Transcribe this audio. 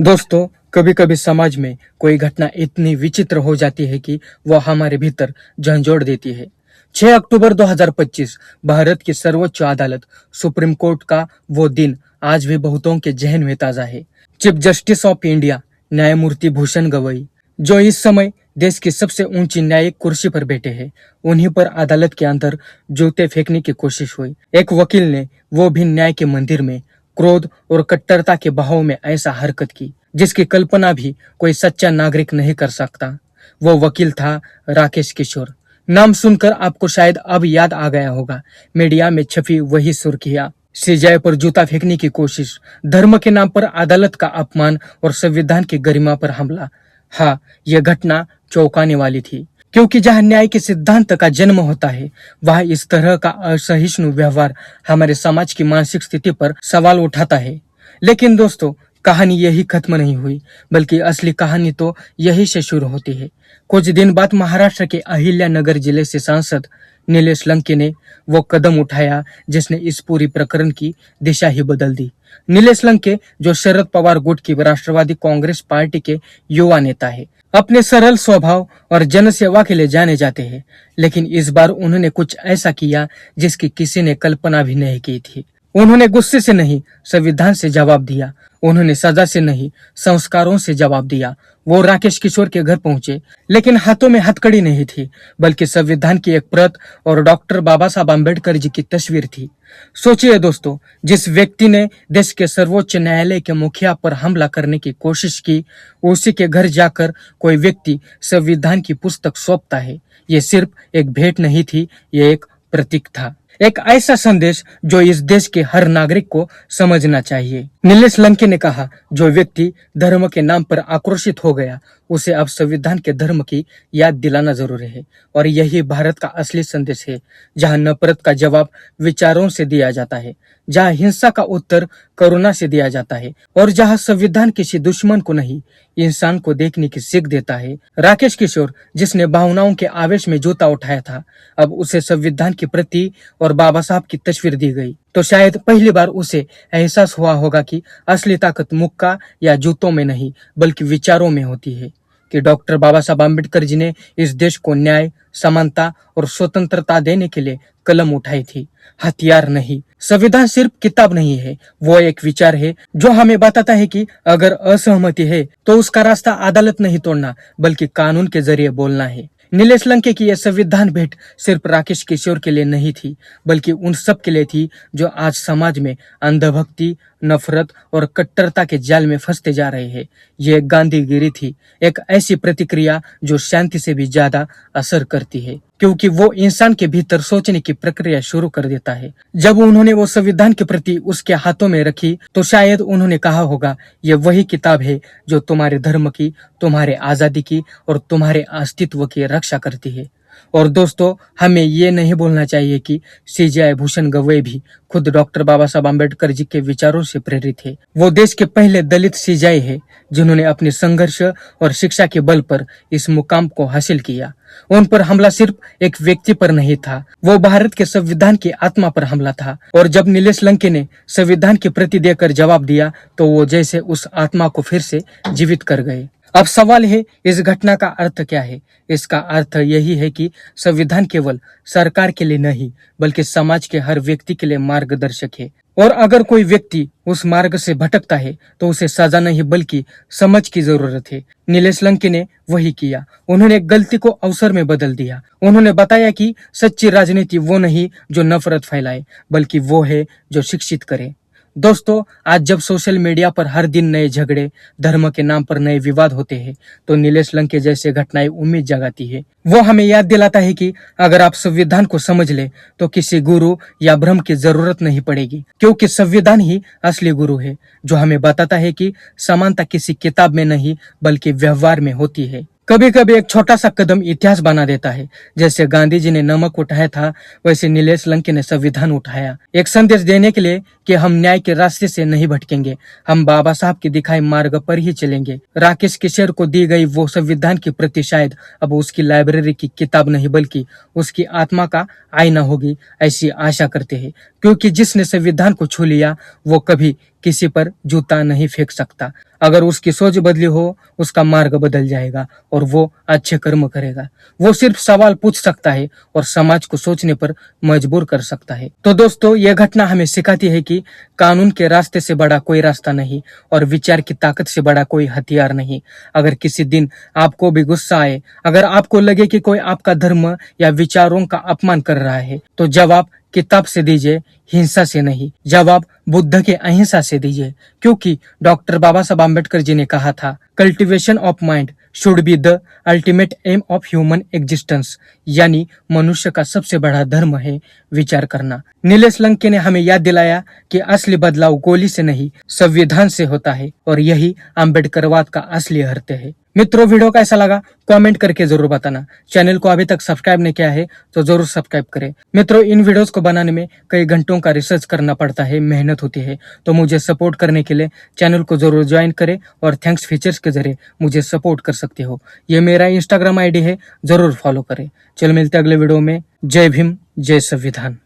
दोस्तों, कभी कभी समाज में कोई घटना इतनी विचित्र हो जाती है कि वह हमारे भीतर झंझोड़ देती है। 6 अक्टूबर 2025 भारत की सर्वोच्च अदालत सुप्रीम कोर्ट का वो दिन आज भी बहुतों के जहन में ताजा है। चीफ जस्टिस ऑफ इंडिया न्यायमूर्ति भूषण गवई, जो इस समय देश की सबसे ऊंची न्यायिक कुर्सी पर बैठे हैं, उन्हीं पर अदालत के अंदर जूते फेंकने की कोशिश हुई। एक वकील ने, वो भी न्याय के मंदिर में, क्रोध और कट्टरता के बहाव में ऐसा हरकत की जिसकी कल्पना भी कोई सच्चा नागरिक नहीं कर सकता। वो वकील था राकेश किशोर। नाम सुनकर आपको शायद अब याद आ गया होगा। मीडिया में छपी वही सुर्खियां, सीजेआई पर जूता फेंकने की कोशिश, धर्म के नाम पर अदालत का अपमान और संविधान की गरिमा पर हमला। हाँ, यह घटना चौंकाने वाली थी, क्योंकि जहां न्याय के सिद्धांत का जन्म होता है, वहां इस तरह का असहिष्णु व्यवहार हमारे समाज की मानसिक स्थिति पर सवाल उठाता है। लेकिन दोस्तों, कहानी यही खत्म नहीं हुई, बल्कि असली कहानी तो यही से शुरू होती है। कुछ दिन बाद महाराष्ट्र के अहिल्यानगर जिले से सांसद नीलेश लंके ने वो कदम उठाया जिसने इस पूरी प्रकरण की दिशा ही बदल दी। नीलेश लंके, जो शरद पवार गुट की राष्ट्रवादी कांग्रेस पार्टी के युवा नेता है, अपने सरल स्वभाव और जनसेवा के लिए जाने जाते हैं, लेकिन इस बार उन्होंने कुछ ऐसा किया जिसकी किसी ने कल्पना भी नहीं की थी। उन्होंने गुस्से से नहीं, संविधान से जवाब दिया। उन्होंने सजा से नहीं, संस्कारों से जवाब दिया। वो राकेश किशोर के घर पहुंचे, लेकिन हाथों में हथकड़ी नहीं थी, बल्कि संविधान की एक प्रत और डॉक्टर बाबा साहब आम्बेडकर जी की तस्वीर थी। सोचिए दोस्तों, जिस व्यक्ति ने देश के सर्वोच्च न्यायालय के मुखिया पर हमला करने की कोशिश की, उसी के घर जाकर कोई व्यक्ति संविधान की पुस्तक सौंपता है। ये सिर्फ एक भेंट नहीं थी, ये एक प्रतीक था, एक ऐसा संदेश जो इस देश के हर नागरिक को समझना चाहिए। नीलेश लंके ने कहा, जो व्यक्ति धर्म के नाम पर आक्रोशित हो गया, उसे अब संविधान के धर्म की याद दिलाना जरूरी है। और यही भारत का असली संदेश है, जहां नफरत का जवाब विचारों से दिया जाता है, जहां हिंसा का उत्तर करुणा से दिया जाता है, और जहां संविधान किसी दुश्मन को नहीं, इंसान को देखने की सीख देता है। राकेश किशोर, जिसने भावनाओं के आवेश में जूता उठाया था, अब उसे संविधान की प्रति और बाबा साहब की तस्वीर दी गई, तो शायद पहली बार उसे एहसास हुआ होगा कि असली ताकत मुक्का या जूतों में नहीं, बल्कि विचारों में होती है। कि डॉक्टर बाबा साहब आम्बेडकर जी ने इस देश को न्याय, समानता और स्वतंत्रता देने के लिए कलम उठाई थी, हथियार नहीं। संविधान सिर्फ किताब नहीं है, वो एक विचार है जो हमें बताता है कि अगर असहमति है तो उसका रास्ता अदालत नहीं तोड़ना, बल्कि कानून के जरिए बोलना है। नीलेश लंके की यह संविधान भेंट सिर्फ राकेश किशोर के लिए नहीं थी, बल्कि उन सब के लिए थी जो आज समाज में अंधभक्ति, नफरत और कट्टरता के जाल में फंसते जा रहे हैं। ये एक गांधीगिरी थी, एक ऐसी प्रतिक्रिया जो शांति से भी ज्यादा असर करती है, क्योंकि वो इंसान के भीतर सोचने की प्रक्रिया शुरू कर देता है। जब उन्होंने वो संविधान की प्रति उसके हाथों में रखी, तो शायद उन्होंने कहा होगा, ये वही किताब है जो तुम्हारे धर्म की, तुम्हारे आजादी की और तुम्हारे अस्तित्व की रक्षा करती है। और दोस्तों, हमें ये नहीं बोलना चाहिए कि सीजेआई भूषण गवई भी खुद डॉक्टर बाबा साहब आम्बेडकर जी के विचारों से प्रेरित है। वो देश के पहले दलित सीजेआई है जिन्होंने अपने संघर्ष और शिक्षा के बल पर इस मुकाम को हासिल किया। उन पर हमला सिर्फ एक व्यक्ति पर नहीं था, वो भारत के संविधान की आत्मा पर हमला था। और जब नीलेश लंके ने संविधान की प्रति देकर जवाब दिया, तो वो जैसे उस आत्मा को फिर से जीवित कर गए। अब सवाल है, इस घटना का अर्थ क्या है? इसका अर्थ यही है कि संविधान केवल सरकार के लिए नहीं, बल्कि समाज के हर व्यक्ति के लिए मार्गदर्शक है। और अगर कोई व्यक्ति उस मार्ग से भटकता है, तो उसे सजा नहीं बल्कि समझ की जरूरत है। नीलेश लंके ने वही किया। उन्होंने गलती को अवसर में बदल दिया। उन्होंने बताया कि सच्ची राजनीति वो नहीं जो नफरत फैलाए, बल्कि वो है जो शिक्षित करे। दोस्तों, आज जब सोशल मीडिया पर हर दिन नए झगड़े, धर्म के नाम पर नए विवाद होते हैं, तो नीलेश लंके जैसे घटनाएं उम्मीद जगाती है। वो हमें याद दिलाता है कि अगर आप संविधान को समझ ले, तो किसी गुरु या भ्रम की जरूरत नहीं पड़ेगी, क्योंकि संविधान ही असली गुरु है, जो हमें बताता है कि समानता किसी किताब में नहीं, बल्कि व्यवहार में होती है। कभी कभी एक छोटा सा कदम इतिहास बना देता है। जैसे गांधी जी ने नमक उठाया था, वैसे नीलेश लंके ने संविधान उठाया, एक संदेश देने के लिए कि हम न्याय के रास्ते से नहीं भटकेंगे, हम बाबा साहब के दिखाए मार्ग पर ही चलेंगे। राकेश किशोर को दी गई वो संविधान की प्रति शायद अब उसकी लाइब्रेरी की किताब नहीं, बल्कि उसकी आत्मा का आईना होगी, ऐसी आशा करते हैं। क्योंकि जिसने संविधान को छू लिया, वो कभी किसी पर जूता नहीं फेंक सकता। अगर उसकी सोच बदली हो, उसका मार्ग बदल जाएगा और वो अच्छे कर्म करेगा। वो सिर्फ सवाल पूछ सकता है और समाज को सोचने पर मजबूर कर सकता है। तो दोस्तों, यह घटना हमें सिखाती है कि कानून के रास्ते से बड़ा कोई रास्ता नहीं और विचार की ताकत से बड़ा कोई हथियार नहीं। अगर किसी दिन आपको भी गुस्सा आए, अगर आपको लगे कि कोई आपका धर्म या विचारों का अपमान कर रहा है, तो जवाब किताब से दीजिए, हिंसा से नहीं। जवाब बुद्ध के अहिंसा से दीजिए, क्योंकि डॉक्टर बाबा साहब आम्बेडकर जी ने कहा था, cultivation of mind should be the ultimate aim of human existence. यानी मनुष्य का सबसे बड़ा धर्म है विचार करना। नीलेश लंके ने हमें याद दिलाया कि असली बदलाव गोली से नहीं, संविधान से होता है और यही आम्बेडकरवाद का असली अर्थ है। मित्रों, वीडियो कैसा लगा कमेंट करके जरूर बताना। चैनल को अभी तक सब्सक्राइब नहीं किया है तो जरूर सब्सक्राइब करें। मित्रों, इन वीडियोस को बनाने में कई घंटों का रिसर्च करना पड़ता है, मेहनत होती है, तो मुझे सपोर्ट करने के लिए चैनल को जरूर ज्वाइन करें और थैंक्स फीचर्स के जरिए मुझे सपोर्ट कर सकते हो। ये मेरा इंस्टाग्राम आईडी है, जरूर फॉलो करें। चलो मिलते हैं अगले वीडियो में। जय भीम, जय संविधान।